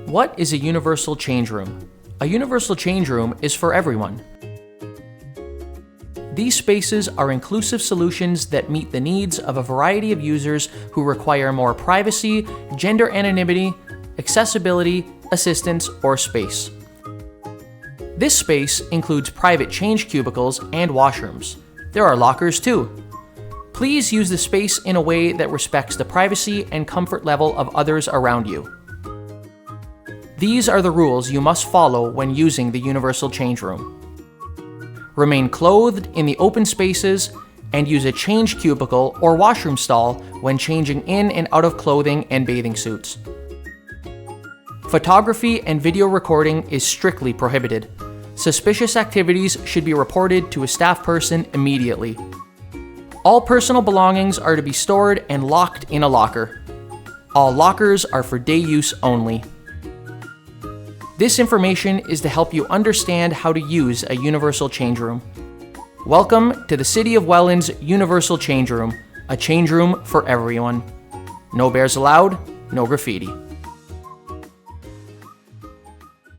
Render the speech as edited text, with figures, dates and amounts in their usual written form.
What is a universal change room? A universal change room is for everyone. These spaces are inclusive solutions that meet the needs of a variety of users who require more privacy, gender anonymity, accessibility, assistance, or space. This space includes private change cubicles and washrooms. There are lockers too. Please use the space in a way that respects the privacy and comfort level of others around you. These are the rules you must follow when using the universal change room. Remain clothed in the open spaces and use a change cubicle or washroom stall when changing in and out of clothing and bathing suits. Photography and video recording is strictly prohibited. Suspicious activities should be reported to a staff person immediately. All personal belongings are to be stored and locked in a locker. All lockers are for day use only. This information is to help you understand how to use a universal change room. Welcome to the City of Welland's Universal Change Room, a change room for everyone. No bears allowed, no graffiti.